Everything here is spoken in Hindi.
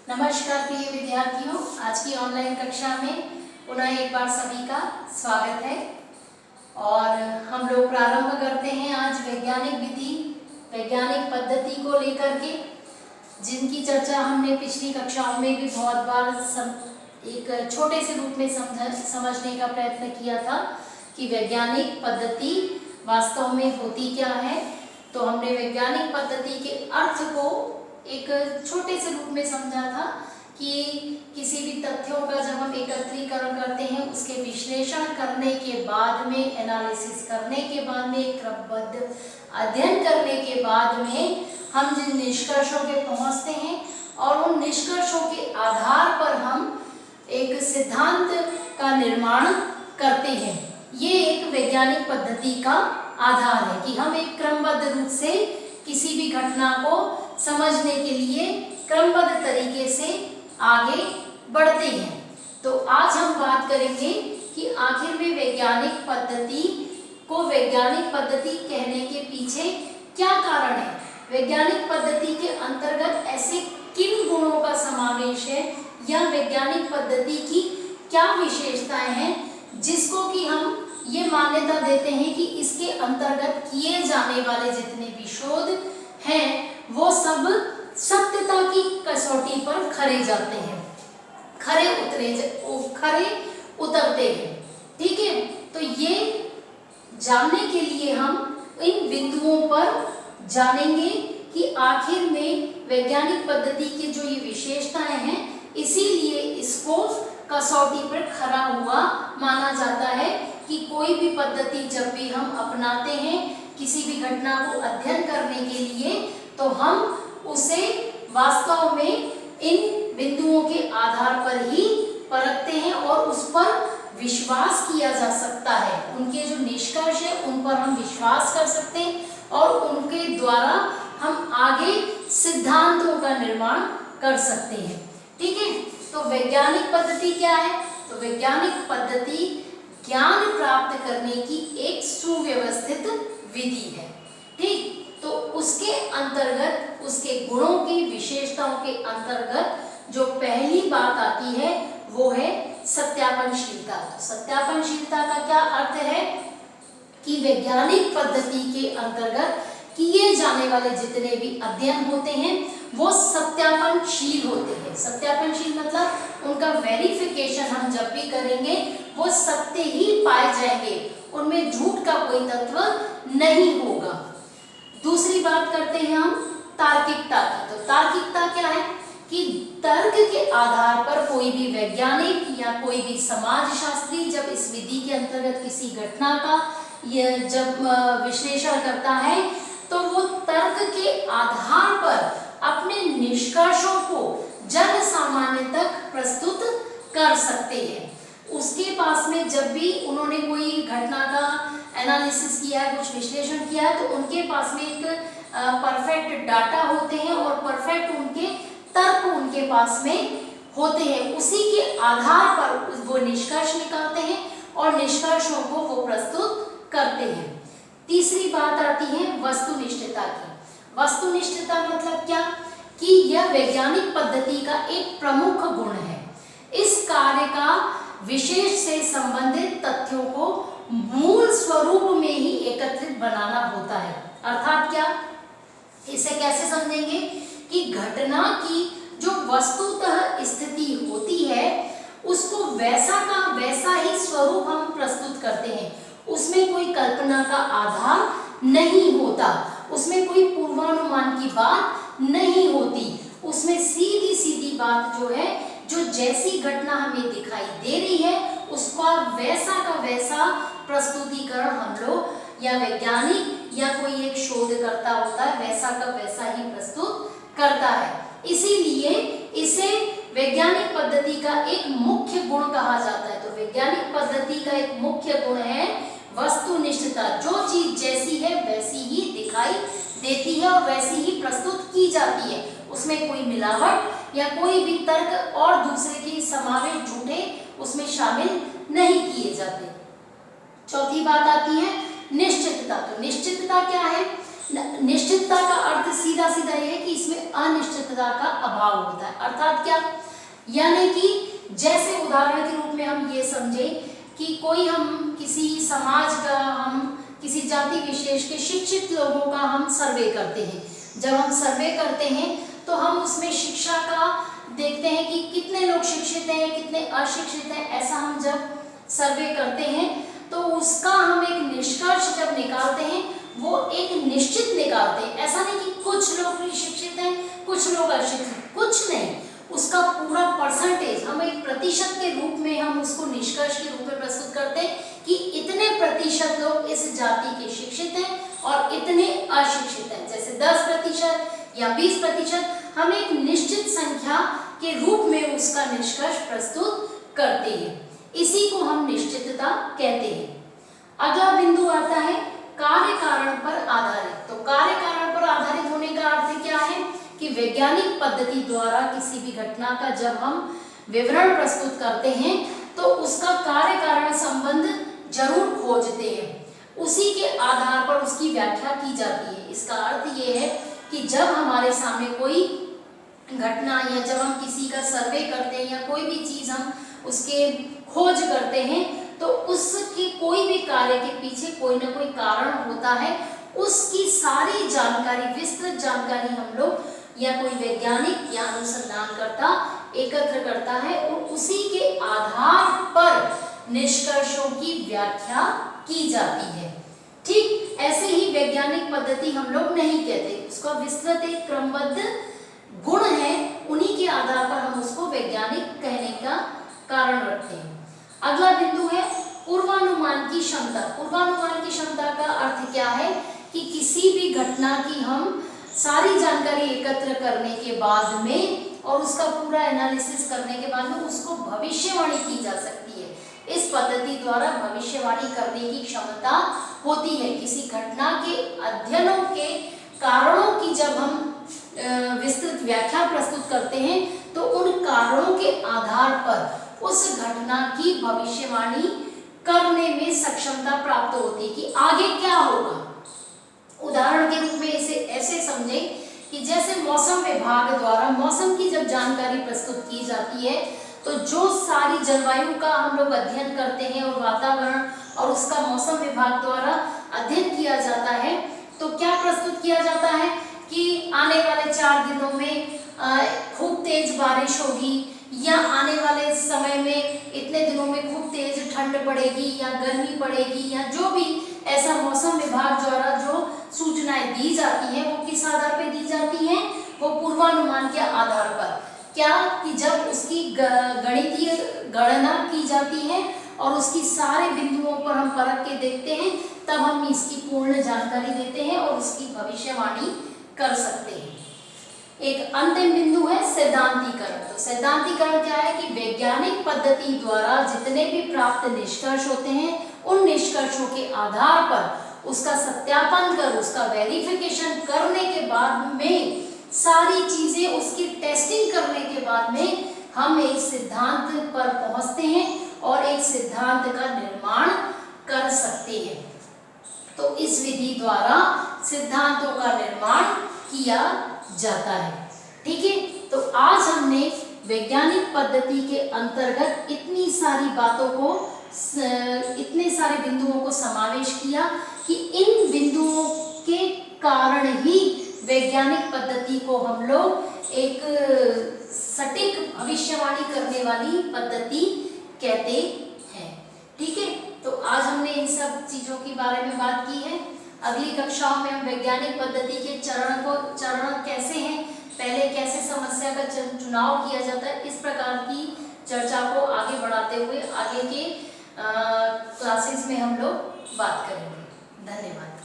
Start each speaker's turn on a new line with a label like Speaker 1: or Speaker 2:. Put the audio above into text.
Speaker 1: नमस्कार प्रिय विद्यार्थियों, आज की ऑनलाइन कक्षा में पुनः एक बार सभी का स्वागत है। और हम लोग प्रारंभ करते हैं आज वैज्ञानिक विधि, वैज्ञानिक पद्धति को लेकर के, जिनकी चर्चा हमने पिछली कक्षाओं में भी बहुत बार एक छोटे से रूप में समझने का प्रयत्न किया था कि वैज्ञानिक पद्धति वास्तव में होती क्या है। तो हमने वैज्ञानिक पद्धति के अर्थ को एक छोटे से रूप में समझा था कि किसी भी तथ्यों का जब हम एकत्रीकरण करते हैं, उसके विश्लेषण करने के बाद में, एनालिसिस करने के बाद में, क्रमबद्ध अध्ययन करने के बाद में हम जिन निष्कर्षों पे पहुंचते हैं और उन निष्कर्षों के आधार पर हम एक सिद्धांत का निर्माण करते हैं। ये एक वैज्ञानिक पद्धति का आधार है कि हम एक क्रमबद्ध रूप से किसी भी घटना को समझने के लिए क्रमबद्ध तरीके से आगे बढ़ते हैं। तो आज हम बात करेंगे कि आखिर में वैज्ञानिक पद्धति को वैज्ञानिक पद्धति कहने के पीछे क्या कारण है, वैज्ञानिक पद्धति के अंतर्गत ऐसे किन गुणों का समावेश है या वैज्ञानिक पद्धति की क्या विशेषताएं हैं जिसको कि हम ये मान्यता देते हैं कि इसके अंतर्गत किए जाने वाले जितने भी शोध हैं वो सब सत्यता की कसौटी पर खरे जाते हैं, खरे उतरते हैं। ठीक है, तो ये जानने के लिए हम इन बिंदुओं पर जानेंगे कि आखिर में वैज्ञानिक पद्धति की जो ये विशेषताएं हैं, इसीलिए इसको कसौटी पर खरा हुआ माना जाता है कि कोई भी पद्धति जब भी हम अपनाते हैं किसी भी घटना को अध्ययन करने के लिए, तो हम उसे वास्तव में इन बिंदुओं के आधार पर ही परखते हैं और उस पर विश्वास किया जा सकता है। उनके जो निष्कर्ष है उन पर हम विश्वास कर सकते हैं और उनके द्वारा हम आगे सिद्धांतों का निर्माण कर सकते हैं। ठीक है, तो वैज्ञानिक पद्धति क्या है? तो वैज्ञानिक पद्धति ज्ञान प्राप्त करने की एक सुव्यवस्थित विधि है। ठीक, तो उसके अंतर्गत, उसके गुणों की विशेषताओं के अंतर्गत जो पहली बात आती है वो है सत्यापनशीलता। तो सत्यापनशीलता का क्या अर्थ है कि वैज्ञानिक पद्धति के अंतर्गत किए जाने वाले जितने भी अध्ययन होते हैं वो सत्यापनशील होते हैं। सत्यापनशील मतलब उनका वेरिफिकेशन हम जब भी करेंगे वो सत्य ही पाए जाएंगे, उनमें झूठ का कोई तत्व नहीं होगा। दूसरी बात करते हैं हम तार्किकता की। तो तार्किकता क्या है कि तर्क के आधार पर कोई भी वैज्ञानिक या कोई भी समाजशास्त्री जब इस विधि के अंतर्गत किसी घटना का जब विश्लेषण करता है तो वो तर्क के आधार पर अपने निष्कर्षों को जन सामान्य तक प्रस्तुत कर सकते हैं। उसके पास में जब भी उन्होंने कोई घटना का एनालिसिस किया है, कुछ विश्लेषण किया है, तो उनके पास में एक परफेक्ट डाटा होते हैं और परफेक्ट उनके तर्क उनके पास में होते हैं। उसी के आधार पर वो निष्कर्ष निकालते हैं और निष्कर्षों को वो प्रस्तुत करते हैं। तीसरी बात आती है वस्तुनिष्ठता की। वस्तुनिष्ठता मतलब क्या कि यह वैज्ञानिक पद्धति का एक प्रमुख गुण है। इस कार्य का विशेष से संबंधित तथ्यों को मूल स्वरूप में ही एकत्रित बनाना होता है। अर्थात क्या, इसे कैसे समझेंगे कि घटना की जो वस्तुतः स्थिति होती है उसको वैसा का वैसा ही स्वरूप हम प्रस्तुत करते हैं। उसमें कोई कल्पना का आधार नहीं होता, उसमें कोई पूर्वानुमान की बात नहीं होती, उसमें सीधी सीधी बात जो है, जो जैसी घटना हमें दिखाई दे रही है उसका वैसा का वैसा प्रस्तुतिकरण हम लोग या वैज्ञानिक या कोई एक शोधकर्ता होता है वैसा का वैसा ही प्रस्तुत करता है। इसीलिए इसे वैज्ञानिक पद्धति का एक मुख्य गुण कहा जाता है। तो वैज्ञानिक पद्धति का एक मुख्य गुण है वस्तुनिष्ठता। जो चीज जैसी है वैसी ही दिखाई देती है और वैसी ही प्रस्तुत की जाती है, उसमें कोई मिलावट या कोई भी तर्क और दूसरे के समावेश झूठे उसमें शामिल नहीं किए जाते। चौथी बात आती है निश्चितता। तो निश्चितता क्या है? निश्चितता का अर्थ सीधा सीधा सीधा ये है कि इसमें अनिश्चितता का अभाव होता है। अर्थात क्या, यानी कि जैसे उदाहरण के रूप में हम ये समझे कि कोई हम किसी समाज का, हम किसी जाति विशेष के शिक्षित लोगों का हम सर्वे करते हैं। जब हम सर्वे करते हैं तो हम उसमें शिक्षा का देखते हैं कि कितने लोग शिक्षित हैं, कितने अशिक्षित हैं। ऐसा हम जब सर्वे करते हैं तो उसका हम एक निष्कर्ष जब निकालते हैं वो एक निश्चित निकालते हैं। ऐसा नहीं कि कुछ लोग शिक्षित हैं कुछ लोग अशिक्षित, कुछ नहीं, उसका पूरा परसेंटेज हम एक प्रतिशत के रूप में हम उसको निष्कर्ष के रूप में प्रस्तुत करते हैं कि इतने प्रतिशत लोग इस जाति के शिक्षित हैं और इतने अशिक्षित हैं। जैसे 10% या 20%, हम एक निश्चित संख्या के रूप में उसका निष्कर्ष प्रस्तुत करते हैं। इसी को हम निश्चितता कहते हैं। अगला बिंदु आता है कार्य कारण पर आधारित। तो कार्य कारण पर आधारित होने का अर्थ क्या है कि वैज्ञानिक पद्धति द्वारा किसी भी घटना का जब हम विवरण प्रस्तुत करते हैं तो उसका कार्य कारण संबंध जरूर खोजते हैं, उसी के आधार पर उसकी व्याख्या की जाती है। इसका अर्थ ये है कि जब हमारे सामने कोई घटना या जब हम किसी का सर्वे करते हैं या कोई भी चीज हम उसके खोज करते हैं तो उसकी कोई भी कार्य के पीछे कोई ना कोई कारण होता है। उसकी सारी जानकारी, विस्तृत जानकारी हम लोग या कोई वैज्ञानिक या अनुसंधानकर्ता एकत्र करता है और उसी के आधार पर निष्कर्षों की व्याख्या की जाती है। ठीक ऐसे ही वैज्ञानिक पद्धति हम लोग नहीं कहते, उसका विस्तृत एक क्रमबद्ध गुण है, उन्हीं के आधार पर हम उसको वैज्ञानिक कहने का कारण रखते हैं। अगला बिंदु है पूर्वानुमान की क्षमता। पूर्वानुमान की क्षमता का अर्थ क्या है कि किसी भी घटना की हम सारी जानकारी एकत्र करने के बाद में और उसका पूरा एनालिसिस करने के बाद में उसको भविष्यवाणी की जा सकती है। इस पद्धति द्वारा भविष्यवाणी करने की क्षमता होती है। किसी घटना के अध्ययनों के कारणों की जब हम विस्तृत व्याख्या प्रस्तुत करते हैं तो उन कारणों के आधार पर उस घटना की भविष्यवाणी करने में सक्षमता प्राप्त होती है कि आगे क्या होगा। उदाहरण के रूप में इसे ऐसे समझें कि जैसे मौसम विभाग द्वारा मौसम की जब जानकारी प्रस्तुत की जाती है तो जो सारी जलवायु का हम लोग अध्ययन करते हैं और वातावरण और उसका मौसम विभाग द्वारा अध्ययन किया जाता है तो क्या प्रस्तुत किया जाता है कि आने वाले 4 दिनों में खूब तेज बारिश होगी या आने वाले समय में इतने दिनों में खूब तेज ठंड पड़ेगी या गर्मी पड़ेगी या जो भी ऐसा मौसम विभाग द्वारा जो सूचनाएं दी जाती हैं वो किस आधार पर दी जाती हैं, वो पूर्वानुमान के आधार पर। क्या कि जब उसकी गणितीय गणना की जाती है और उसकी सारे बिंदुओं पर हम परख के देखते हैं तब हम इसकी पूर्ण जानकारी देते हैं और उसकी भविष्यवाणी कर सकते हैं। एक अंतिम बिंदु है सिद्धांतीकरण। तो सिद्धांतीकरण क्या है कि वैज्ञानिक पद्धति द्वारा जितने भी प्राप्त निष्कर्ष होते हैं उन निष्कर्षों के आधार पर उसका सत्यापन कर उसका वेरिफिकेशन करने के बाद में सारी चीजें उसकी टेस्टिंग करने के बाद में हम एक सिद्धांत पर पहुंचते हैं और एक सिद्धांत का निर्माण कर सकते हैं। तो इस विधि द्वारा सिद्धांतों का निर्माण किया जाता है। ठीक है, तो आज हमने वैज्ञानिक पद्धति के अंतर्गत इतनी सारी बातों को, इतने सारे बिंदुओं को समावेश किया कि इन बिंदुओं के कारण ही वैज्ञानिक पद्धति को हम लोग एक सटीक भविष्यवाणी करने वाली पद्धति कहते हैं। ठीक है, तो आज हमने इन सब चीजों के बारे में बात की है। अगली कक्षाओं में हम वैज्ञानिक पद्धति के चरण कैसे हैं, पहले कैसे समस्या का चुनाव किया जाता है, इस प्रकार की चर्चा को आगे बढ़ाते हुए आगे के क्लासेस में हम लोग बात करेंगे। धन्यवाद।